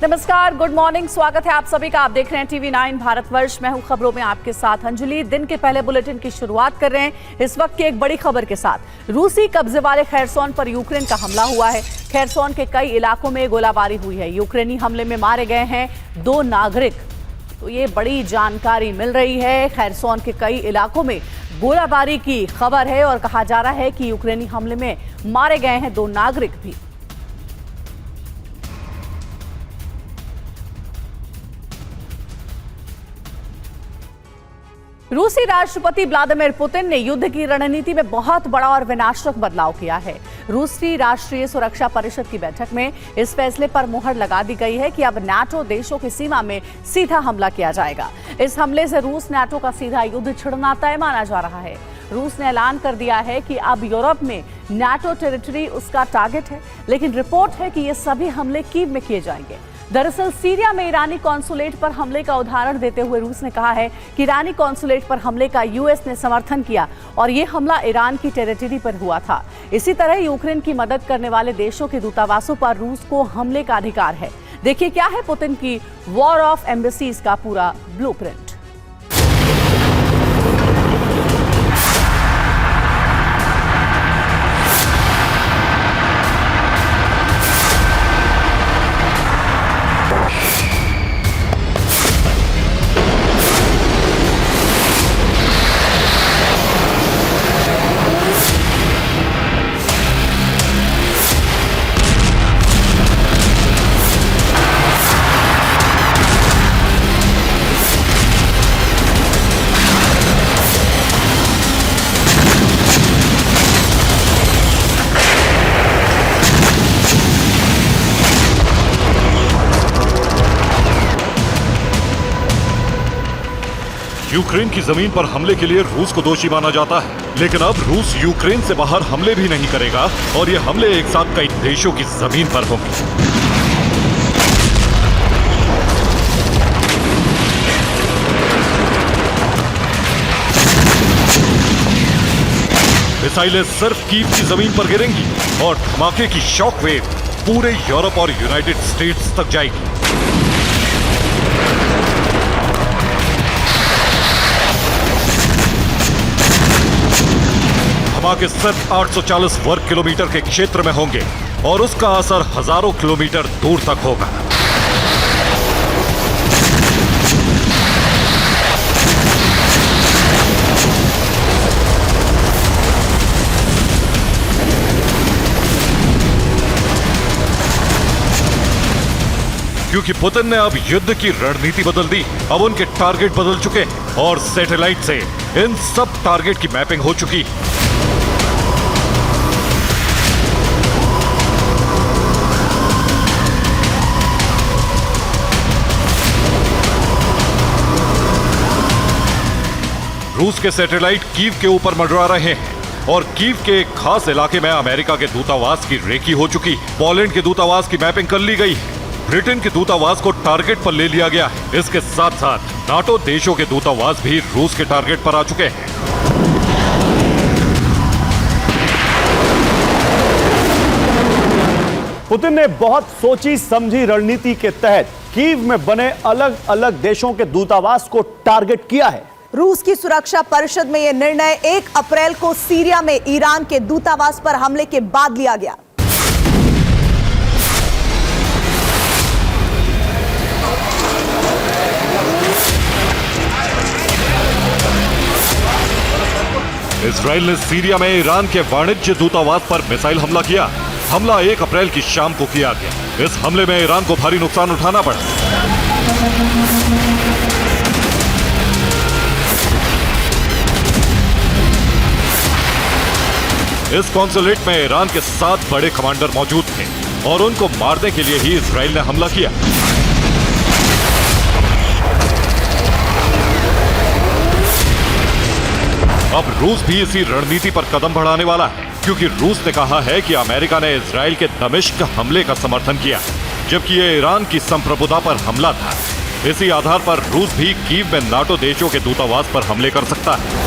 नमस्कार, good morning, स्वागत है आप सभी का। आप देख रहे हैं टीवी 9 भारतवर्ष। मैं हूं खबरों में आपके साथ अंजलि। दिन के पहले बुलेटिन की शुरुआत कर रहे हैं इस वक्त की एक बड़ी खबर के साथ। रूसी कब्जे वाले खैरसोन पर यूक्रेन का हमला हुआ है। खैरसोन के कई इलाकों में गोलाबारी हुई है। यूक्रेनी हमले में मारे गए हैं 2 नागरिक। तो ये बड़ी जानकारी मिल रही है। खैरसोन के कई इलाकों में गोलाबारी की खबर है और कहा जा रहा है कि यूक्रेनी हमले में मारे गए हैं 2 नागरिक भी। रूसी राष्ट्रपति व्लादिमीर पुतिन ने युद्ध की रणनीति में बहुत बड़ा और विनाशक बदलाव किया है। रूसी राष्ट्रीय सुरक्षा परिषद की बैठक में इस फैसले पर मुहर लगा दी गई है कि अब नाटो देशों की सीमा में सीधा हमला किया जाएगा। इस हमले से रूस नाटो का सीधा युद्ध छिड़ना तय माना जा रहा है। रूस ने ऐलान कर दिया है कि अब यूरोप में नाटो टेरिटरी उसका टारगेट है, लेकिन रिपोर्ट है कि ये सभी हमले कीव में किए जाएंगे। दरअसल सीरिया में ईरानी कॉन्सुलेट पर हमले का उदाहरण देते हुए रूस ने कहा है कि ईरानी कॉन्सुलेट पर हमले का यूएस ने समर्थन किया और ये हमला ईरान की टेरिटरी पर हुआ था। इसी तरह यूक्रेन की मदद करने वाले देशों के दूतावासों पर रूस को हमले का अधिकार है। देखिए क्या है पुतिन की वॉर ऑफ एम्बेसीज का पूरा ब्लूप्रिंट। यूक्रेन की जमीन पर हमले के लिए रूस को दोषी माना जाता है, लेकिन अब रूस यूक्रेन से बाहर हमले भी नहीं करेगा और ये हमले एक साथ कई देशों की जमीन पर होंगे। मिसाइलें सिर्फ कीव की जमीन पर गिरेंगी और धमाके की शॉक वेव पूरे यूरोप और यूनाइटेड स्टेट्स तक जाएगी। धमाके सिर्फ 840 वर्ग किलोमीटर के क्षेत्र में होंगे और उसका असर हजारों किलोमीटर दूर तक होगा। क्योंकि पुतिन ने अब युद्ध की रणनीति बदल दी। अब उनके टारगेट बदल चुके और सैटेलाइट से इन सब टारगेट की मैपिंग हो चुकी। रूस के सैटेलाइट कीव के ऊपर मंडरा रहे हैं और कीव के एक खास इलाके में अमेरिका के दूतावास की रेकी हो चुकी। पोलैंड के दूतावास की मैपिंग कर ली गई। ब्रिटेन के दूतावास को टारगेट पर ले लिया गया। इसके साथ साथ नाटो देशों के दूतावास भी रूस के टारगेट पर आ चुके हैं। पुतिन ने बहुत सोची समझी रणनीति के तहत कीव में बने अलग अलग देशों के दूतावास को टारगेट किया है। रूस की सुरक्षा परिषद में यह निर्णय 1 अप्रैल को सीरिया में ईरान के दूतावास पर हमले के बाद लिया गया। इजराइल ने सीरिया में ईरान के वाणिज्य दूतावास पर मिसाइल हमला किया। हमला 1 अप्रैल की शाम को किया गया। इस हमले में ईरान को भारी नुकसान उठाना पड़ा। इस कॉन्सुलेट में ईरान के 7 बड़े कमांडर मौजूद थे और उनको मारने के लिए ही इजराइल ने हमला किया। अब रूस भी इसी रणनीति पर कदम बढ़ाने वाला है, क्योंकि रूस ने कहा है कि अमेरिका ने इजराइल के दमिश्क हमले का समर्थन किया, जबकि ये ईरान की संप्रभुता पर हमला था। इसी आधार पर रूस भी कीव में नाटो देशों के दूतावास पर हमले कर सकता है।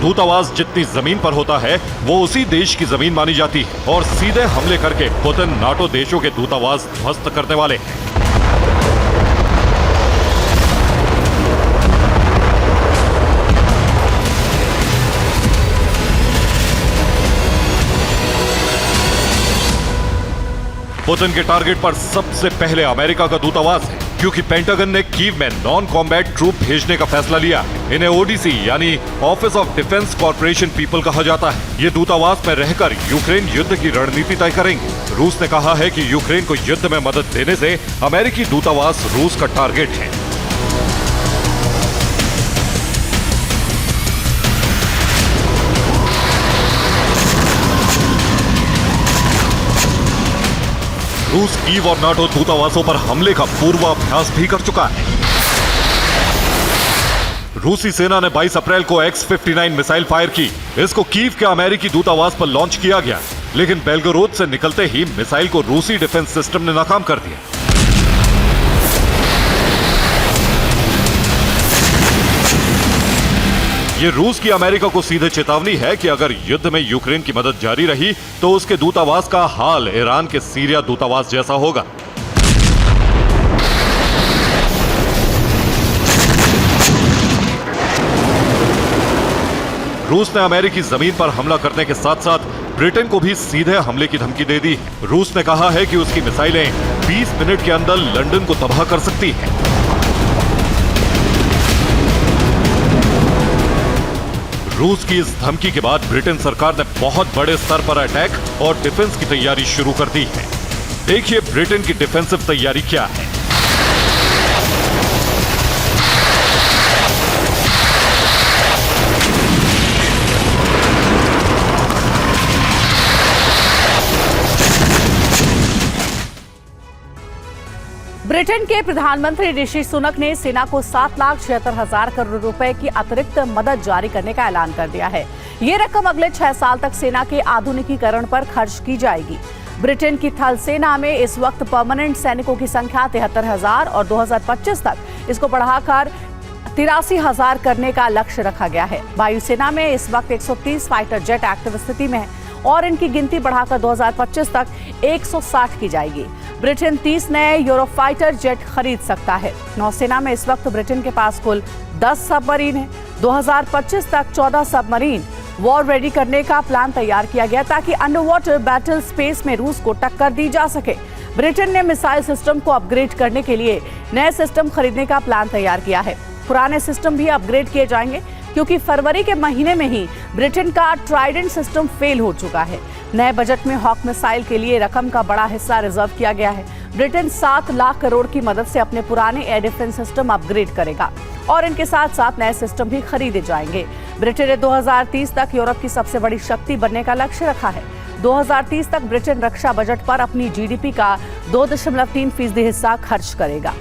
दूतावास जितनी जमीन पर होता है वो उसी देश की जमीन मानी जाती है और सीधे हमले करके पुतिन नाटो देशों के दूतावास ध्वस्त करने वाले हैं। पुतिन के टारगेट पर सबसे पहले अमेरिका का दूतावास है, क्योंकि पेंटागन ने कीव में नॉन कॉम्बैट ट्रूप भेजने का फैसला लिया। इन्हें ओडीसी यानी office of defence corporation people कहा जाता है। ये दूतावास में रहकर यूक्रेन युद्ध की रणनीति तय करेंगे। रूस ने कहा है कि यूक्रेन को युद्ध में मदद देने से अमेरिकी दूतावास रूस का टारगेट है। रूस कीव और नाटो दूतावासों पर हमले का पूर्वाभ्यास भी कर चुका है। रूसी सेना ने 22 अप्रैल को X-59 मिसाइल फायर की। इसको कीव के अमेरिकी दूतावास पर लॉन्च किया गया, लेकिन बेलगोरोद से निकलते ही मिसाइल को रूसी डिफेंस सिस्टम ने नाकाम कर दिया। ये रूस की अमेरिका को सीधे चेतावनी है कि अगर युद्ध में यूक्रेन की मदद जारी रही तो उसके दूतावास का हाल ईरान के सीरिया दूतावास जैसा होगा। रूस ने अमेरिकी जमीन पर हमला करने के साथ साथ ब्रिटेन को भी सीधे हमले की धमकी दे दी। रूस ने कहा है कि उसकी मिसाइलें 20 मिनट के अंदर लंदन को तबाह कर सकती हैं। रूस की इस धमकी के बाद ब्रिटेन सरकार ने बहुत बड़े स्तर पर अटैक और डिफेंस की तैयारी शुरू कर दी है। देखिए ब्रिटेन की डिफेंसिव तैयारी क्या है। ब्रिटेन के प्रधानमंत्री ऋषि सुनक ने सेना को 7,76,000 करोड़ रुपए की अतिरिक्त मदद जारी करने का ऐलान कर दिया है। ये रकम अगले 6 साल तक सेना के आधुनिकीकरण पर खर्च की जाएगी। ब्रिटेन की थल सेना में इस वक्त परमानेंट सैनिकों की संख्या 73,000 और 2025 तक इसको बढ़ाकर 83,000 करने का लक्ष्य रखा गया है। वायुसेना में इस वक्त 130 फाइटर जेट एक्टिव स्थिति में है और इनकी गिनती बढ़ाकर 2025 तक 160 की जाएगी। ब्रिटेन 30 नए यूरोफाइटर जेट खरीद सकता है। नौसेना में इस वक्त ब्रिटेन के पास कुल 10 सबमरीन है। 2025 तक 14 सबमरीन वॉर रेडी करने का प्लान तैयार किया गया ताकि अंडर वाटर बैटल स्पेस में रूस को टक्कर दी जा सके। ब्रिटेन ने मिसाइल सिस्टम को अपग्रेड करने के लिए नए सिस्टम खरीदने का प्लान तैयार किया है। पुराने सिस्टम भी अपग्रेड किए जाएंगे क्योंकि फरवरी के महीने में ही ब्रिटेन का ट्राइडेंट सिस्टम फेल हो चुका है। नए बजट में हॉक मिसाइल के लिए रकम का बड़ा हिस्सा रिजर्व किया गया है। ब्रिटेन 7 लाख करोड़ की मदद से अपने पुराने एयर डिफेंस सिस्टम अपग्रेड करेगा और इनके साथ साथ नए सिस्टम भी खरीदे जाएंगे। ब्रिटेन ने 2030 तक यूरोप की सबसे बड़ी शक्ति बनने का लक्ष्य रखा है। 2030 तक ब्रिटेन रक्षा बजट पर अपनी जीडीपी का 2.3% हिस्सा खर्च करेगा।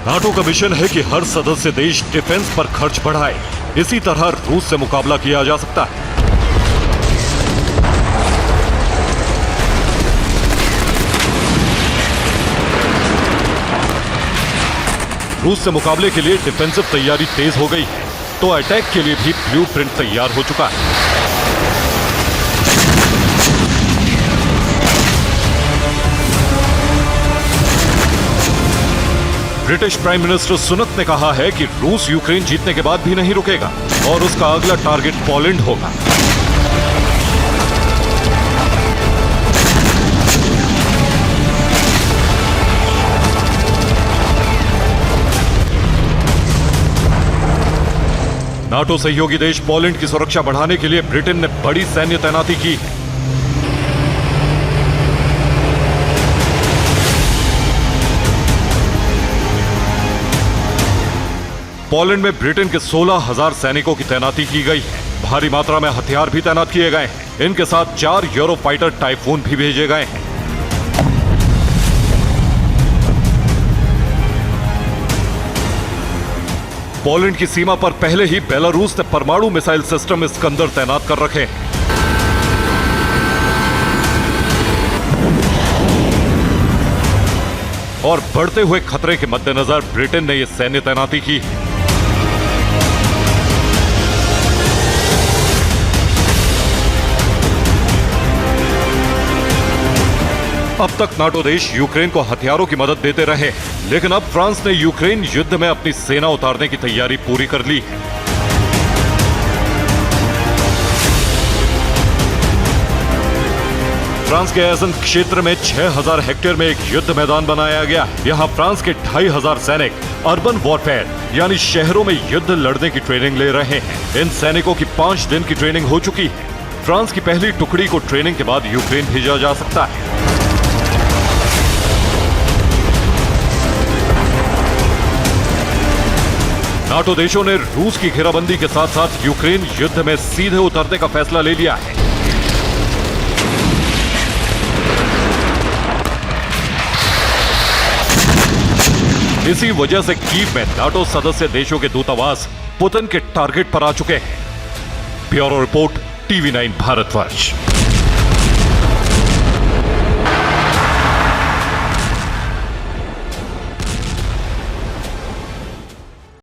नाटो का मिशन है कि हर सदस्य देश डिफेंस पर खर्च बढ़ाए। इसी तरह रूस से मुकाबला किया जा सकता है। रूस से मुकाबले के लिए डिफेंसिव तैयारी तेज हो गई है, तो अटैक के लिए भी ब्लूप्रिंट तैयार हो चुका है। ब्रिटिश प्राइम मिनिस्टर सुनक ने कहा है कि रूस यूक्रेन जीतने के बाद भी नहीं रुकेगा और उसका अगला टारगेट पोलैंड होगा। नाटो सहयोगी देश पोलैंड की सुरक्षा बढ़ाने के लिए ब्रिटेन ने बड़ी सैन्य तैनाती की है। पोलैंड में ब्रिटेन के 16,000 सैनिकों की तैनाती की गई है। भारी मात्रा में हथियार भी तैनात किए गए हैं। इनके साथ 4 यूरोफाइटर टाइफून भी भेजे गए हैं। पोलैंड की सीमा पर पहले ही बेलारूस ने परमाणु मिसाइल सिस्टम इस्कंदर तैनात कर रखे हैं। और बढ़ते हुए खतरे के मद्देनजर ब्रिटेन ने यह सैन्य तैनाती की। अब तक नाटो देश यूक्रेन को हथियारों की मदद देते रहे, लेकिन अब फ्रांस ने यूक्रेन युद्ध में अपनी सेना उतारने की तैयारी पूरी कर ली। फ्रांस के एसन क्षेत्र में 6000 हेक्टेयर में एक युद्ध मैदान बनाया गया। यहां फ्रांस के 2500 सैनिक अर्बन वॉरफेयर यानी शहरों में युद्ध लड़ने की ट्रेनिंग ले रहे हैं। इन सैनिकों की 5 दिन की ट्रेनिंग हो चुकी है। फ्रांस की पहली टुकड़ी को ट्रेनिंग के बाद यूक्रेन भेजा जा सकता है। नाटो देशों ने रूस की घेराबंदी के साथ साथ यूक्रेन युद्ध में सीधे उतरने का फैसला ले लिया है। इसी वजह से कीव में नाटो सदस्य देशों के दूतावास पुतिन के टारगेट पर आ चुके हैं। Bureau report, TV9 Bharatvarsh.